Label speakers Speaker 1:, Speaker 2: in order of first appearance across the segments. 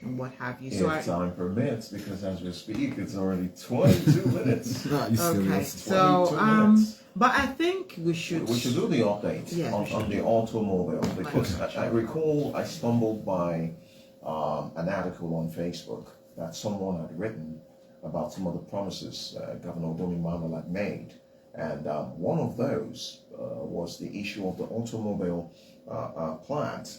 Speaker 1: and what have you.
Speaker 2: If time permits, because as we speak, it's already 22 minutes.
Speaker 1: Okay, so but I think we should
Speaker 2: do the update on the automobile, because I recall I stumbled by an article on Facebook that someone had written about some of the promises Governor Domi Manuel had made, and one of those was the issue of the automobile plant,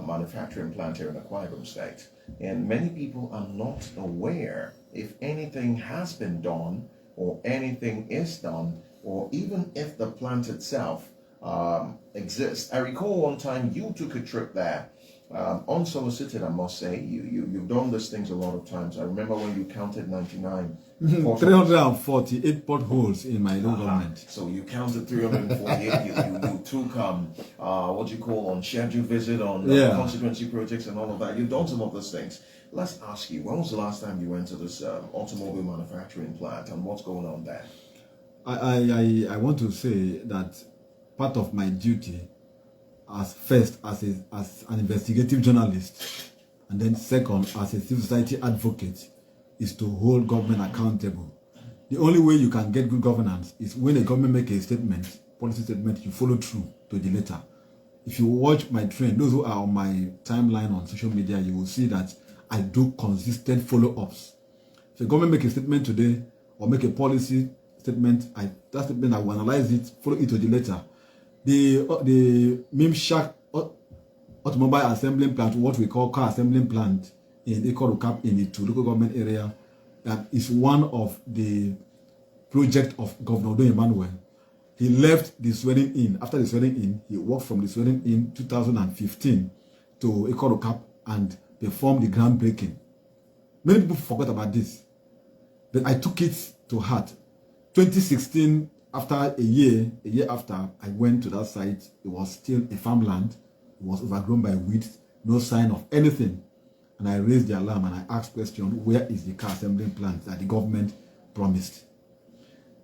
Speaker 2: manufacturing plant here in Akwa Ibom State. And many people are not aware if anything has been done or anything is done, or even if the plant itself exists. I recall one time you took a trip there, unsolicited, I must say. You've done these things a lot of times. I remember when you counted 99
Speaker 3: 348 potholes in my local government.
Speaker 2: So you counted 348. you took what you call unscheduled visit on constituency projects and all of that. You've done some of those things. Let's ask you, when was the last time you went to this automobile manufacturing plant, and what's going on there?
Speaker 3: I want to say that part of my duty as an investigative journalist, and then second as a civil society advocate, is to hold government accountable. The only way you can get good governance is when the government make a statement, policy statement, you follow through to the letter. If you watch my trend, those who are on my timeline on social media, you will see that I do consistent follow-ups. If the government make a statement today or make a policy statement, that statement I will analyze it, follow it to the letter. The Mimshac automobile assembling plant, what we call car assembling plant in Ikorukap in the local government area, that is one of the project of Governor Don Emmanuel. He left the swearing in. After the swearing in, he worked from the swearing in 2015 to Ikorukap and performed the groundbreaking. Many people forgot about this, but I took it to heart. 2016, after a year after I went to that site, it was still a farmland. It was overgrown by weeds, no sign of anything. And I raised the alarm and I asked question, where is the car assembling plant that the government promised?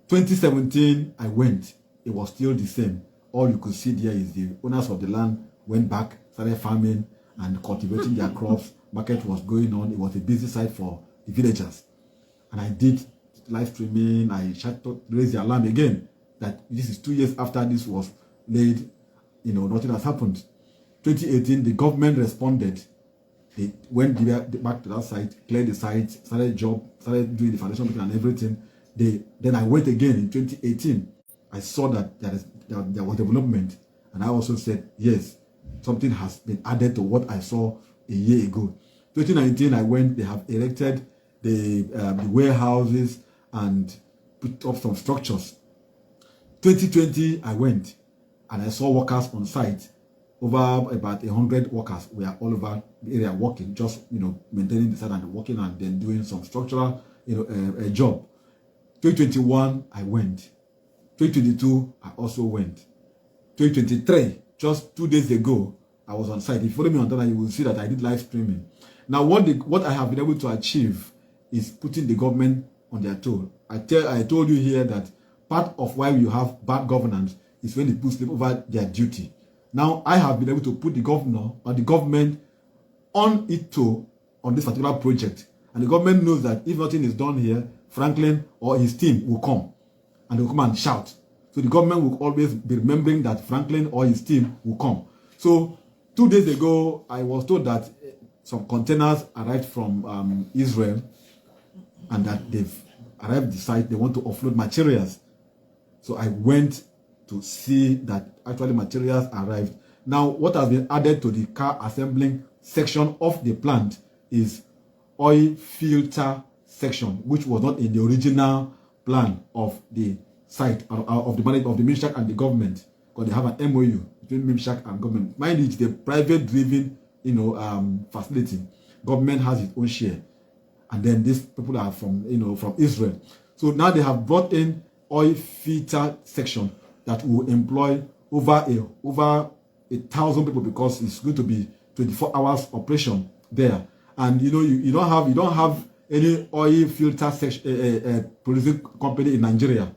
Speaker 3: 2017, I went. It was still the same. All you could see there is the owners of the land went back, started farming and cultivating their crops. Market was going on. It was a busy site for the villagers. And I did live streaming. I raised the alarm again that this is 2 years after this was laid. Nothing has happened. 2018, the government responded. They went back to that site, cleared the site, started doing the foundation and everything. Then I went again in 2018. I saw that there was development, and I also said, yes, something has been added to what I saw a year ago. 2019, I went. They have erected the warehouses and put up some structures. 2020, I went, and I saw workers on site. Over about 100 workers were all over the area working, just maintaining the site and working, and then doing some structural a job. 2021 I went. 2022 I also went. 2023, just 2 days ago, I was on site. If you follow me on that, you will see that I did live streaming. Now, what I have been able to achieve is putting the government on their toe. I told you here that part of why you have bad governance is when they put sleep over their duty. Now, I have been able to put the governor or the government on its toe on this particular project. And the government knows that if nothing is done here, Franklin or his team will come. And they will come and shout. So the government will always be remembering that Franklin or his team will come. So 2 days ago, I was told that some containers arrived from Israel and that they've arrived at the site. They want to offload materials. So I went to see that actually materials arrived. Now, what has been added to the car assembling section of the plant is oil filter section, which was not in the original plan of the site of the Mimshac and the government, because they have an MOU between Mimshac and government. Mind you, it's the private-driven, facility. Government has its own share, and then these people are from Israel. So now they have brought in oil filter section that will employ over 1,000 people, because it's going to be 24 hours operation there. And you don't have any oil filter producing company in Nigeria.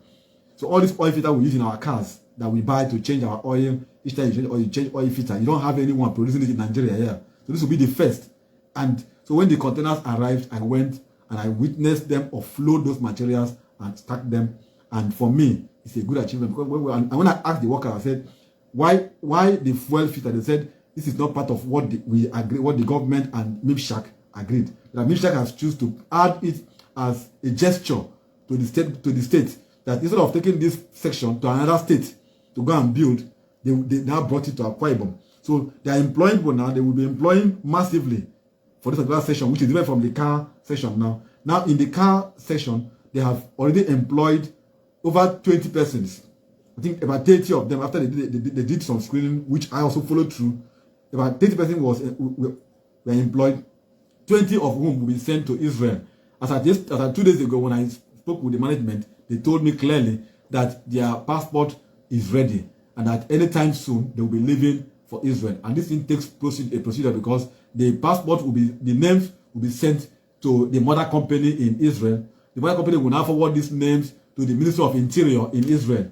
Speaker 3: So all this oil filter we use in our cars that we buy to change our oil, each time you change oil filter, you don't have anyone producing it in Nigeria here. So this will be the first. And So when the containers arrived, I went and I witnessed them offload those materials and stack them. And for me, it's a good achievement because when I asked the worker, I said, why the fuel filter? They said this is not part of what what the government and Mimshac agreed. That Mimshac has chosen to add it as a gesture to the state that instead of taking this section to another state to go and build, they now brought it to Akwa Ibom. So they are employing people now. They will be employing massively for this particular section, which is different from the car section now. Now in the car section, they have already employed over 20 persons. I think about 30 of them, after they did some screening, which I also followed through, about 30 persons were employed, 20 of whom will be sent to Israel. As at 2 days ago, when I spoke with the management, they told me clearly that their passport is ready and that anytime soon they will be leaving for Israel. And this thing takes a procedure because the names will be sent to the mother company in Israel. The mother company will now forward these names to the Ministry of Interior in Israel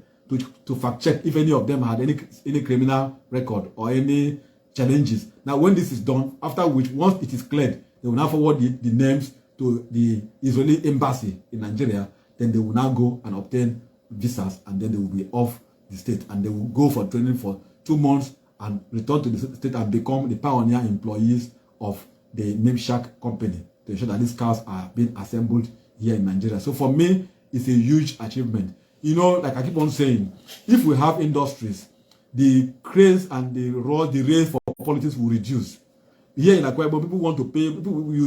Speaker 3: to fact check if any of them had any criminal record or any challenges. Now, when this is done, after which, once it is cleared, they will now forward the names to the Israeli embassy in Nigeria. Then they will now go and obtain visas, and then they will be off the state, and they will go for training for 2 months and return to the state and become the pioneer employees of the Mimshac company to ensure that these cars are being assembled here in Nigeria. So for me, it's a huge achievement. You know, like I keep on saying, if we have industries, the craze and the race for politics will reduce. Here in Akwa Ibom, people want to pay. You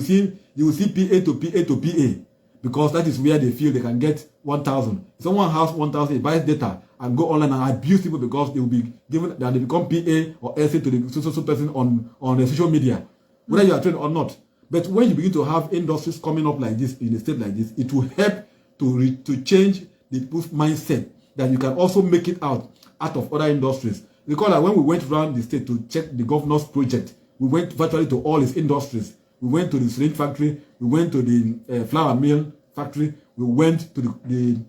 Speaker 3: will see PA to PA to PA because that is where they feel they can get 1,000. If someone has 1,000, he buys data and go online and abuse people because they will be given that they become PA or SA to the social person on the social media, whether you are trained or not. But when you begin to have industries coming up like this in a state like this, it will help to change the people's mindset that you can also make it out of other industries. Recall that when we went around the state to check the governor's project, we went virtually to all his industries. We went to the syringe factory, we went to the flour mill factory, we went to the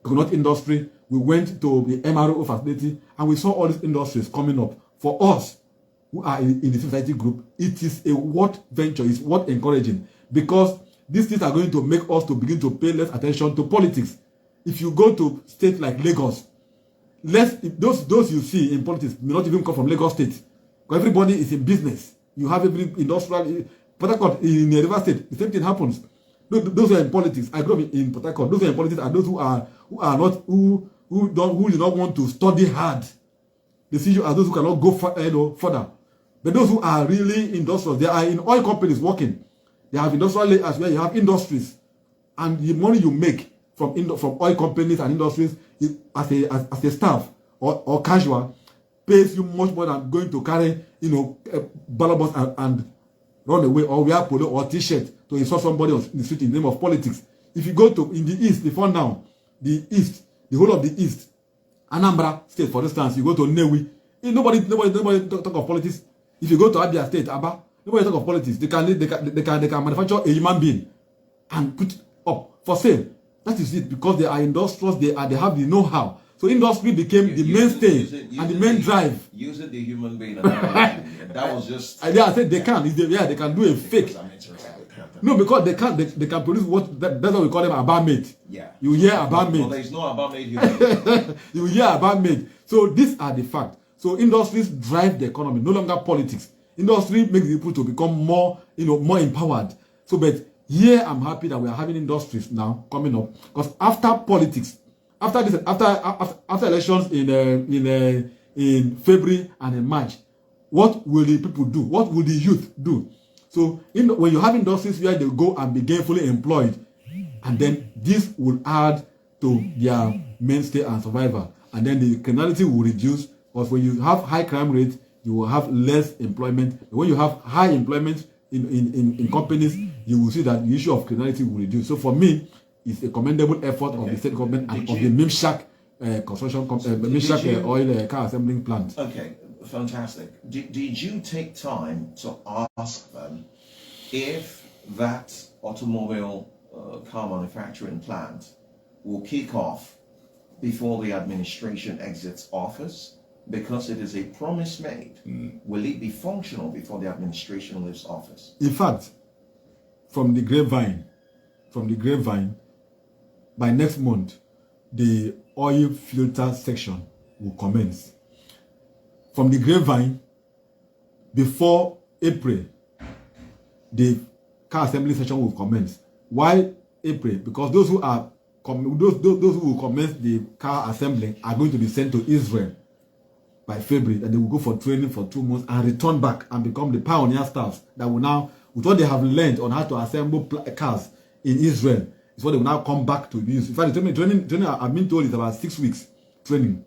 Speaker 3: coconut industry, we went to the MRO facility, and we saw all these industries coming up. For us, who are in the society group, it is a worth venture, it's worth encouraging, because these things are going to make us to begin to pay less attention to politics. If you go to states like Lagos, those you see in politics may not even come from Lagos State, because everybody is in business. You have every industrial. Port Harcourt in the River State, the same thing happens. Those who are in politics, I grew up in Port Harcourt. Those who are in politics are those who do not want to study hard. The issue are those who cannot go further. But those who are really industrial, they are in oil companies working. They have industrial layers where you have industries, and the money you make from oil companies and industries as a staff or casual pays you much more than going to carry balabos and run away or wear polo or t-shirt to insult somebody in the street in the name of politics. If you go to in the east, before now, the whole of the east, Anambra State, for instance, you go to Newi, nobody talk of politics. If you go to Abia State, Aba, nobody talk of politics. They can manufacture a human being and put up for sale. That is it, because they are industrials, they have the know-how. So industry became the mainstay and the main drive.
Speaker 2: Using the human being analogy, that was just.
Speaker 3: I said they can. They can do a fake. No, because they can produce that's what we call them Abamate.
Speaker 2: Yeah.
Speaker 3: You hear Abamate.
Speaker 2: Well, there is no Abamate here.
Speaker 3: You hear Abamate. So these are the facts. So industries drive the economy, no longer politics. Industry makes people to become more empowered. So, but here I'm happy that we are having industries now coming up, because after politics, after elections in February and in March, what will the people do? What will the youth do? So when you have industries where they go and be gainfully employed, and then this will add to their mainstay and survival, and then the criminality will reduce, because when you have high crime rate, you will have less employment. When you have high employment in companies, you will see that the issue of criminality will reduce. So for me, it's a commendable effort of the state government and of the Mimshac construction, Mimshac oil car assembling plant.
Speaker 2: Okay, fantastic. Did you take time to ask them if that automobile car manufacturing plant will kick off before the administration exits office? Because it is a promise made. Will it be functional before the administration leaves office?
Speaker 3: In fact, from the grapevine, by next month, the oil filter section will commence. From the grapevine, before April, the car assembly section will commence. Why April? Because those who are those who will commence the car assembling are going to be sent to Israel by February, and they will go for training for 2 months and return back and become the pioneer staffs that will now, with what they have learned on how to assemble cars in Israel, is what they will now come back to use. In fact, the training I've been told is about 6 weeks training.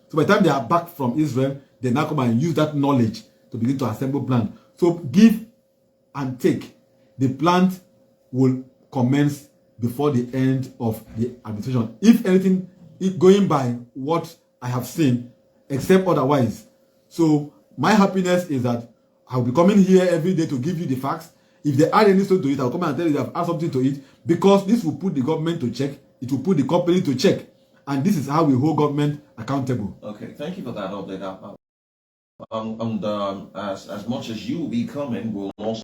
Speaker 3: So by the time they are back from Israel, they now come and use that knowledge to begin to assemble plant. So give and take. The plant will commence before the end of the administration. If anything, going by what I have seen, except otherwise. So my happiness is that I'll be coming here every day to give you the facts. If they add any to it, I'll come and tell you I've added something to it, because this will put the government to check. It will put the company to check. And this is how we hold government accountable.
Speaker 2: Okay, thank you for that update. As much as you will be coming, we'll also